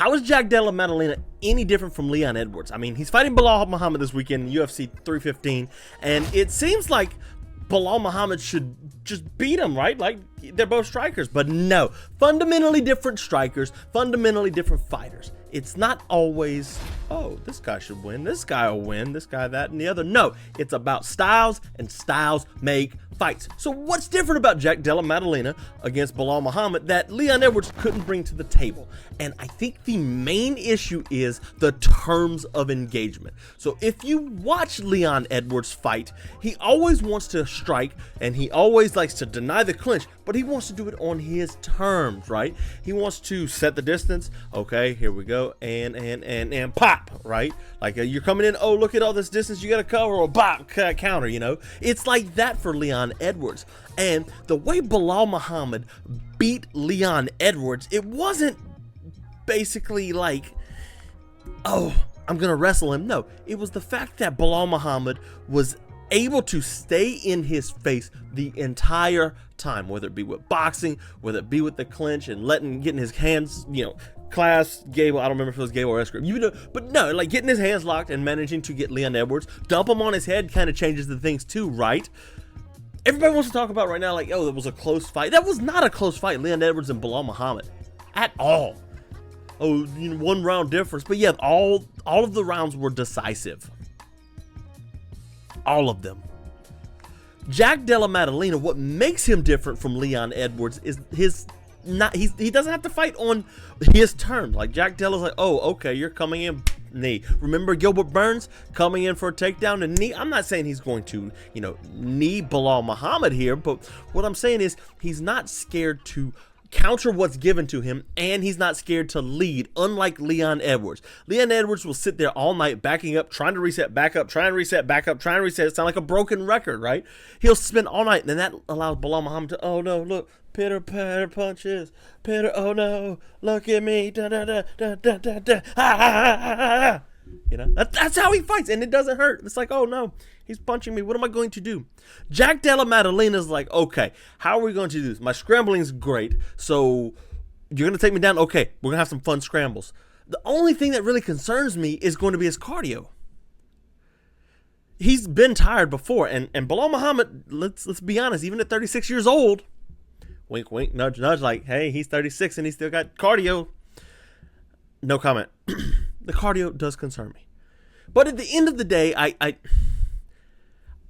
How is Jack Della Maddalena any different from Leon Edwards? I mean, he's fighting Belal Muhammad this weekend in UFC 315, and it seems like Belal Muhammad should just beat him, right? Like, they're both strikers, but no. Fundamentally different strikers, fundamentally different fighters. It's not always, oh, this guy should win, this guy will win, this guy, that, and the other. No, it's about styles, and styles make fights. So what's different about Jack Della Maddalena against Belal Muhammad that Leon Edwards couldn't bring to the table? And I think the main issue is the terms of engagement. So if you watch Leon Edwards fight, he always wants to strike, and he always likes to deny the clinch, but he wants to do it on his terms, right? He wants to set the distance. Okay, here we go, and pop, right? Like you're coming in, oh, look at all this distance you got to cover, or pop, counter, you know? It's like that for Leon Edwards. And the way Belal Muhammad beat Leon Edwards, it wasn't basically like, oh, I'm gonna wrestle him. No, it was the fact that Belal Muhammad was able to stay in his face the entire time, whether it be with boxing, whether it be with the clinch and getting his hands, you know, class, Gable, I don't remember if it was Gable or S-grip, but no, like getting his hands locked and managing to get Leon Edwards, dump him on his head kind of changes the things too, right? Everybody wants to talk about right now, like, oh, that was a close fight. That was not a close fight, Leon Edwards and Belal Muhammad, at all. Oh, you know, 1 round difference, but yeah, all of the rounds were decisive. All of them. Jack Della Maddalena, what makes him different from Leon Edwards is he doesn't have to fight on his terms. Like Jack Della's like, oh, okay, you're coming in, knee. Remember Gilbert Burns coming in for a takedown and knee? I'm not saying he's going to, you know, knee Belal Muhammad here, but what I'm saying is he's not scared to counter what's given to him, and he's not scared to lead, unlike Leon Edwards. Leon Edwards will sit there all night backing up, trying to reset, back up, trying to reset, back up, trying to reset. It sounds like a broken record, right? He'll spend all night, and then that allows Belal Muhammad to, oh no, look, pitter patter punches, pitter, oh no, look at me, da da da da da da da, ah. You know, that's how he fights, and it doesn't hurt. It's like, oh no, he's punching me. What am I going to do? Jack Della Maddalena is like, okay, how are we going to do this? My scrambling is great, so you're going to take me down? Okay, we're going to have some fun scrambles. The only thing that really concerns me is going to be his cardio. He's been tired before, and Belal Muhammad, let's be honest, even at 36 years old, wink, wink, nudge, nudge, like, hey, he's 36 and he's still got cardio. No comment. The cardio does concern me. But at the end of the day, I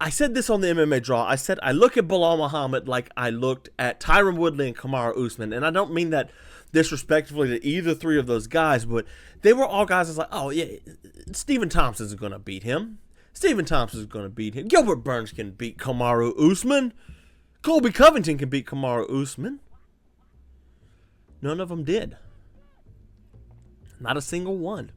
said this on the MMA Draw. I said I look at Belal Muhammad like I looked at Tyron Woodley and Kamaru Usman. And I don't mean that disrespectfully to either three of those guys, but they were all guys that's like, oh, yeah, Stephen Thompson's going to beat him. Stephen Thompson's going to beat him. Gilbert Burns can beat Kamaru Usman. Colby Covington can beat Kamaru Usman. None of them did. Not a single one.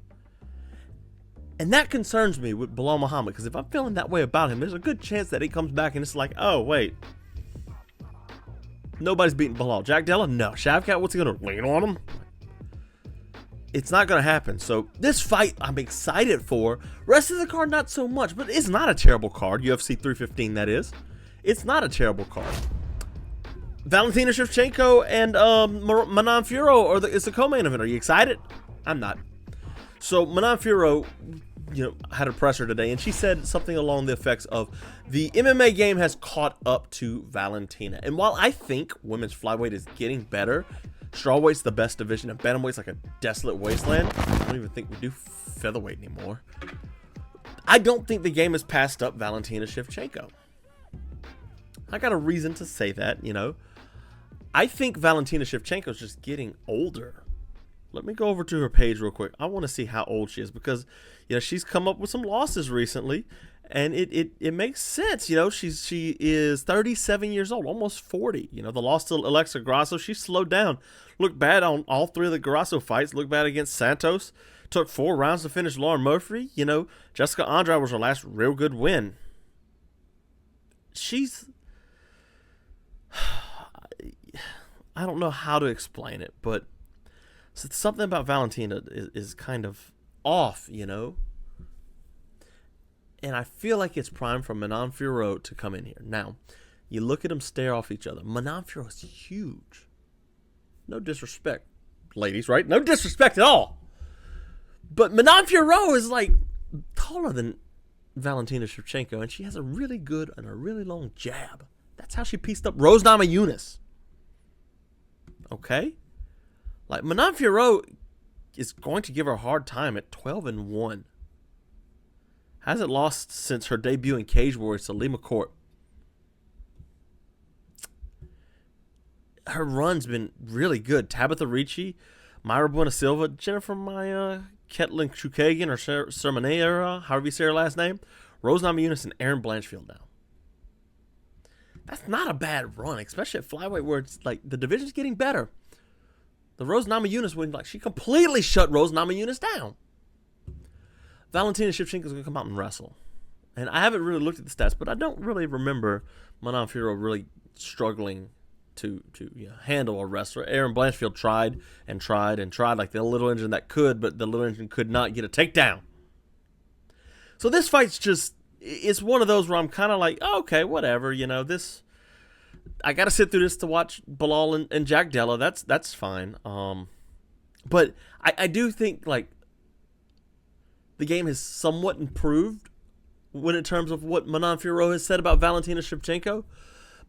And that concerns me with Belal Muhammad, because if I'm feeling that way about him, there's a good chance that he comes back and it's like, oh, wait. Nobody's beating Belal. Jack Della? No. Shavkat, what's he going to lean on him? It's not going to happen. So this fight I'm excited for. Rest of the card, not so much, but it's not a terrible card. UFC 315, that is. It's not a terrible card. Valentina Shevchenko and Manon Fiorot is the co-main event. Are you excited? I'm not. So Manon Fiorot, you know, had a presser today, and she said something along the effects of the MMA game has caught up to Valentina. And while I think women's flyweight is getting better, strawweight's the best division, and bantamweight's like a desolate wasteland. I don't even think we do featherweight anymore. I don't think the game has passed up Valentina Shevchenko. I got a reason to say that, you know. I think Valentina Shevchenko is just getting older. Let me go over to her page real quick. I want to see how old she is because, you know, she's come up with some losses recently, and it makes sense. You know, she is 37 years old, almost 40. You know, the loss to Alexa Grasso, she slowed down. Looked bad on all three of the Grasso fights. Looked bad against Santos. Took 4 rounds to finish Lauren Murphy. You know, Jessica Andrade was her last real good win. She's... I don't know how to explain it, but something about Valentina is kind of off, you know? And I feel like it's prime for Manon Fiorot to come in here. Now, you look at them stare off each other. Manon Fiorot is huge. No disrespect, ladies, right? No disrespect at all. But Manon Fiorot is like taller than Valentina Shevchenko, and she has a really good and a really long jab. That's how she pieced up Rose Namajunas. Okay? Like, Manon Fiorot is going to give her a hard time at 12-1. Hasn't lost since her debut in Cage Warriors to Lee McCourt. Her run's been really good. Tabitha Ricci, Myra Buenasilva, Jennifer Maya, Ketlin Chukagian, or Sermonera, however you say her last name, Rose Namajunas, and Erin Blanchfield now. That's not a bad run, especially at flyweight where it's like the division's getting better. The Rose Namajunas win, like, she completely shut Rose Namajunas down. Valentina Shevchenko is going to come out and wrestle. And I haven't really looked at the stats, but I don't really remember Manon Fiorot really struggling to handle a wrestler. Erin Blanchfield tried like the little engine that could, but the little engine could not get a takedown. So this fight's just, it's one of those where I'm kind of like, oh, okay, whatever, this, I got to sit through this to watch Belal and Jack Della. That's fine. But I do think, like, the game has somewhat improved in terms of what Manon Fiorot has said about Valentina Shevchenko.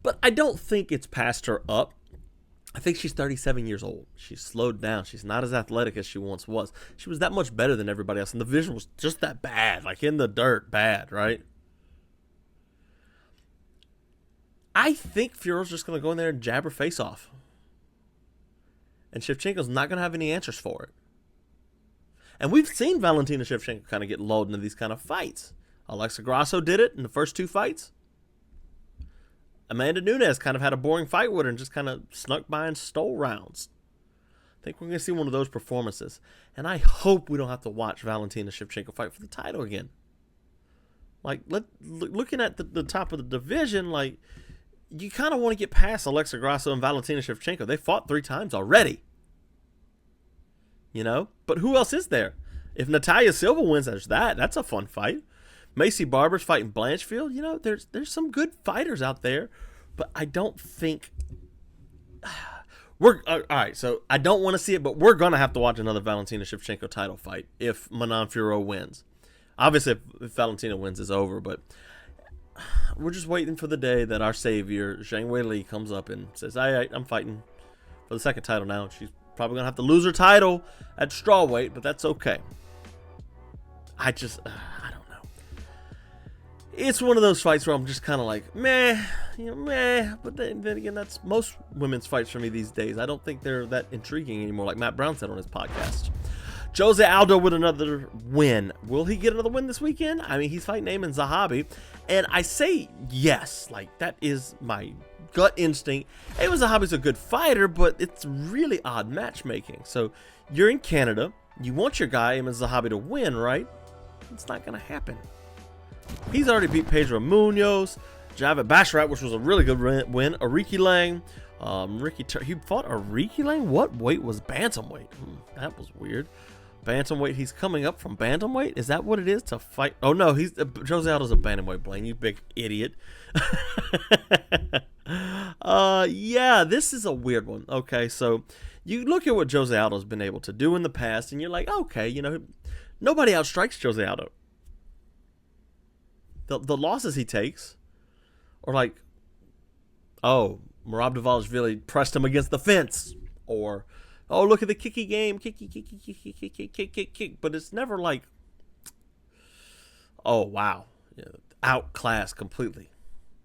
But I don't think it's passed her up. I think she's 37 years old. She's slowed down. She's not as athletic as she once was. She was that much better than everybody else. And the vision was just that bad. Like, in the dirt, bad, right? I think Fiorot's just going to go in there and jab her face off. And Shevchenko's not going to have any answers for it. And we've seen Valentina Shevchenko kind of get lulled into these kind of fights. Alexa Grasso did it in the first two fights. Amanda Nunes kind of had a boring fight with her and just kind of snuck by and stole rounds. I think we're going to see one of those performances. And I hope we don't have to watch Valentina Shevchenko fight for the title again. Like, looking at the top of the division, like, you kind of want to get past Alexa Grasso and Valentina Shevchenko. They fought 3 times already. But who else is there? If Natalia Silva wins, that's a fun fight. Macy Barber's fighting Blanchfield. There's some good fighters out there, but I don't think we're all right. So I don't want to see it, but we're gonna have to watch another Valentina Shevchenko title fight if Manon Fiorot wins. Obviously, if Valentina wins, it's over. But we're just waiting for the day that our savior Zhang Weili comes up and says, "All right, I'm fighting for the second title now." She's probably gonna have to lose her title at strawweight, but that's okay. I don't know. It's one of those fights where I'm just kind of like, meh. But then again, that's most women's fights for me these days. I don't think they're that intriguing anymore, like Matt Brown said on his podcast. Jose Aldo with another win. Will he get another win this weekend? I mean, he's fighting Ayman Zahabi, and I say yes. Like, that is my gut instinct. Ayman Zahabi's a good fighter, but it's really odd matchmaking. So you're in Canada. You want your guy, Ayman Zahabi, to win, right? It's not going to happen. He's already beat Pedro Munoz, Javid Basharat, which was a really good win. Ariki Lang, he fought Ariki Lang. What weight was bantamweight? That was weird. Bantamweight. He's coming up from bantamweight. Is that what it is to fight? Oh no, Jose Aldo's a bantamweight. Blaine, you big idiot. Yeah, this is a weird one. Okay, so you look at what Jose Aldo's been able to do in the past, and you're like, okay, nobody outstrikes Jose Aldo. The losses he takes are like, oh, Merab Dvalishvili pressed him against the fence, or, oh, look at the kicky game, kick. But it's never like, oh, wow, outclassed completely.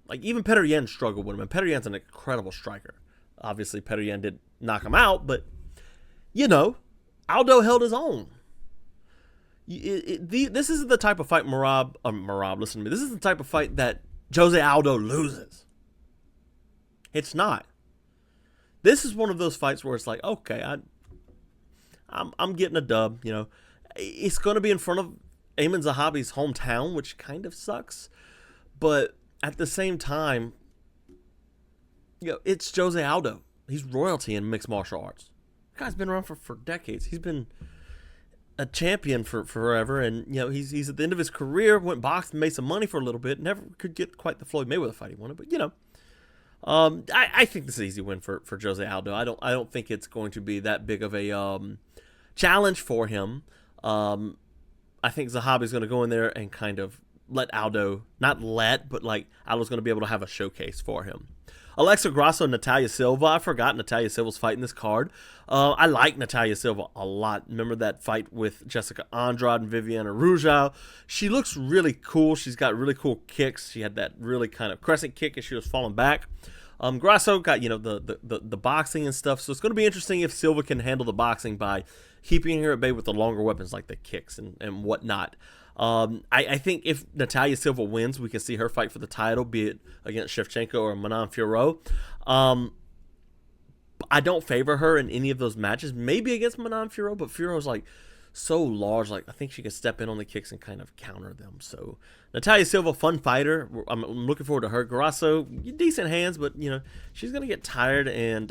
Like, even Petr Yan struggled with him, and Petr Yan's an incredible striker. Obviously, Petr Yan did knock him out, but, Aldo held his own. This is the type of fight Merab, listen to me. This is the type of fight that Jose Aldo loses. It's not. This is one of those fights where it's like, okay, I'm getting a dub. It's going to be in front of Ayman Zahabi's hometown, which kind of sucks. But at the same time, it's Jose Aldo. He's royalty in mixed martial arts. The guy's been around for decades. He's been a champion for forever, and he's at the end of his career, went boxing, made some money for a little bit, never could get quite the Floyd Mayweather fight he wanted, but I think this is an easy win for Jose Aldo. I don't think it's going to be that big of a challenge for him. I think Zahabi's going to go in there and kind of let Aldo, not let, but like Aldo's going to be able to have a showcase for him. Alexa Grasso and Natalia Silva. I forgot Natalia Silva's fighting this card. I like Natalia Silva a lot. Remember that fight with Jessica Andrade and Viviana Rujao? She looks really cool. She's got really cool kicks. She had that really kind of crescent kick as she was falling back. Grasso got, the boxing and stuff. So it's going to be interesting if Silva can handle the boxing by keeping her at bay with the longer weapons like the kicks and whatnot. I think if Natalia Silva wins, we can see her fight for the title, be it against Shevchenko or Manon Fiorot. I don't favor her in any of those matches. Maybe against Manon Fiorot, but Fiorot's like so large. Like I think she can step in on the kicks and kind of counter them. So Natalia Silva, fun fighter. I'm looking forward to her. Grasso, decent hands, but she's gonna get tired. And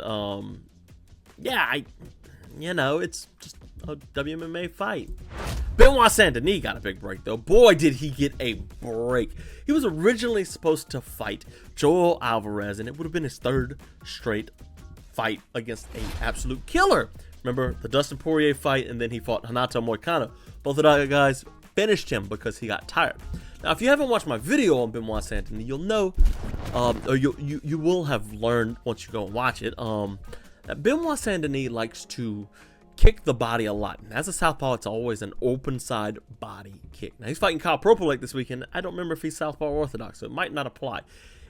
it's just a WMMA fight. Benoit Saint-Denis got a big break, though. Boy, did he get a break. He was originally supposed to fight Joel Alvarez, and it would have been his third straight fight against an absolute killer. Remember the Dustin Poirier fight, and then he fought Renato Moicano. Both of those guys finished him because he got tired. Now, if you haven't watched my video on Benoit Saint-Denis, you'll know, or you will have learned once you go and watch it, that Benoit Saint-Denis likes to kick the body a lot. And as a southpaw, it's always an open side body kick. Now, he's fighting Kyle Propolek this weekend. I don't remember if he's southpaw or orthodox, so it might not apply.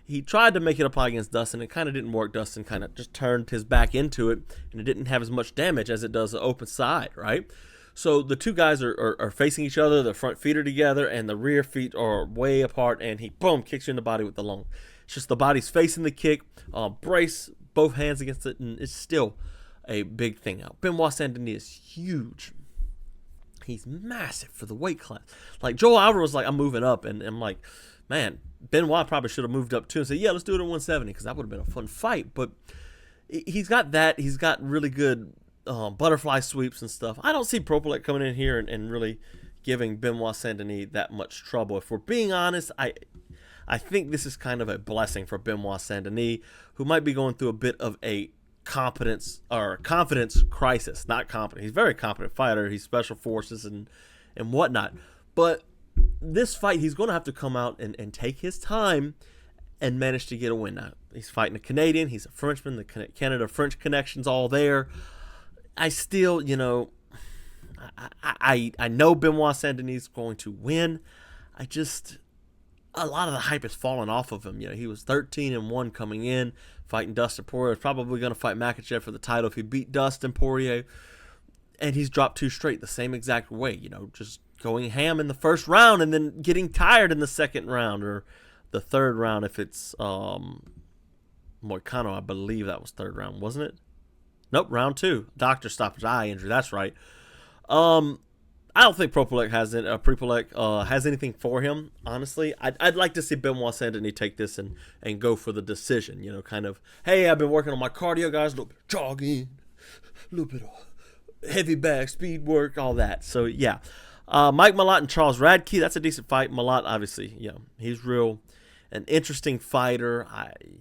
He tried to make it apply against Dustin. It kind of didn't work. Dustin kind of just turned his back into it, and it didn't have as much damage as it does the open side, right? So the two guys are facing each other. The front feet are together, and the rear feet are way apart, and he, boom, kicks you in the body with the long. It's just the body's facing the kick, brace both hands against it, and it's still a big thing out. Benoit Saint-Denis is huge. He's massive for the weight class. Like Joel Alvarez was like, I'm moving up, and I'm like, man, Benoit probably should have moved up too and said, yeah, let's do it at 170 because that would have been a fun fight. But he's got that. He's got really good butterfly sweeps and stuff. I don't see Propolek coming in here and really giving Benoit Saint-Denis that much trouble. If we're being honest, I think this is kind of a blessing for Benoit Saint-Denis, who might be going through a bit of a confidence crisis. Not competent. He's a very competent fighter. He's special forces and whatnot. But this fight, he's going to have to come out and take his time and manage to get a win. Now, he's fighting a Canadian. He's a Frenchman. The Canada-French connection's all there. I still, I know Benoit Saint-Denis is going to win. A lot of the hype has fallen off of him. He was 13-1 coming in, fighting Dustin Poirier. He's probably going to fight Makhachev for the title if he beat Dustin Poirier. And he's dropped 2 straight the same exact way. Just going ham in the first round and then getting tired in the second round or the third round if it's Moicano. I believe that was third round, wasn't it? Nope, round 2. Doctor stoppage, eye injury. That's right. I don't think Propolek has anything for him, honestly. I'd like to see Benoit Saint-Denis take this and go for the decision. Kind of, hey, I've been working on my cardio, guys. A little bit of jogging, a little bit of heavy bag, speed work, all that. So, yeah. Mike Malott and Charles Radke, that's a decent fight. Malott, obviously, he's an interesting fighter.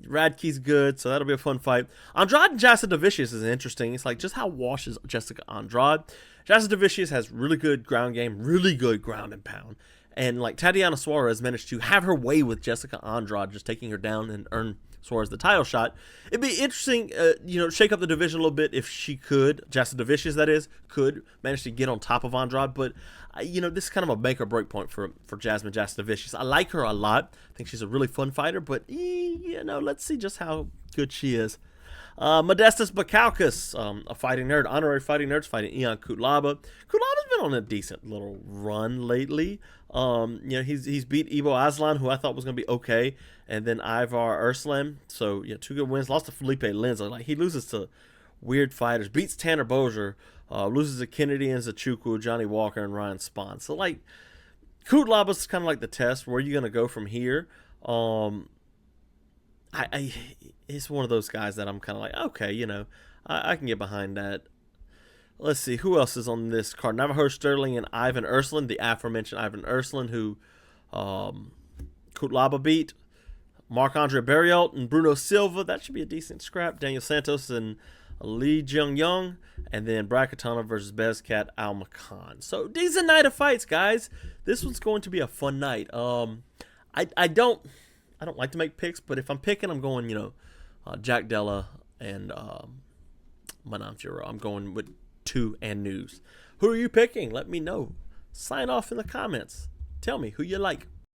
Radke's good, so that'll be a fun fight. Andrade and Jasudavicius is interesting. It's like, just how washed is Jessica Andrade? Jasudavicius has really good ground game, really good ground and pound. And like Tatiana Suarez managed to have her way with Jessica Andrade, just taking her down and earn Suarez the title shot. It'd be interesting, shake up the division a little bit if she could, Jasudavicius that is, could manage to get on top of Andrade. But, this is kind of a make or break point for Jasmine Jasudavicius. I like her a lot. I think she's a really fun fighter, but, let's see just how good she is. Modestas Bukauskas, a fighting nerd, honorary fighting nerds, fighting Ion Kutlaba. Kutlaba's been on a decent little run lately. He's beat Ivo Aslan, who I thought was going to be okay, and then Ivar Erslan. So, 2 good wins. Lost to Felipe Linz. Like, he loses to weird fighters. Beats Tanner Bozier. Loses to Kennedy and Zachukwu, Johnny Walker, and Ryan Spahn. So, like, Kutlaba's kind of like the test. Where are you going to go from here? It's one of those guys that I'm kind of like, okay, I can get behind that. Let's see, who else is on this card? Navajo Sterling and Ivan Erslan, the aforementioned Ivan Erslan, who Kutlaba beat. Marc-Andre Barriault and Bruno Silva, that should be a decent scrap. Daniel Santos and Lee Jung-young, and then Brackatana versus Bezcat Almacan. So decent night of fights, guys. This one's going to be a fun night. I don't like to make picks, but if I'm picking, I'm going, Jack Della and Manon Fiorot. I'm going with 2 and news. Who are you picking? Let me know. Sign off in the comments. Tell me who you like.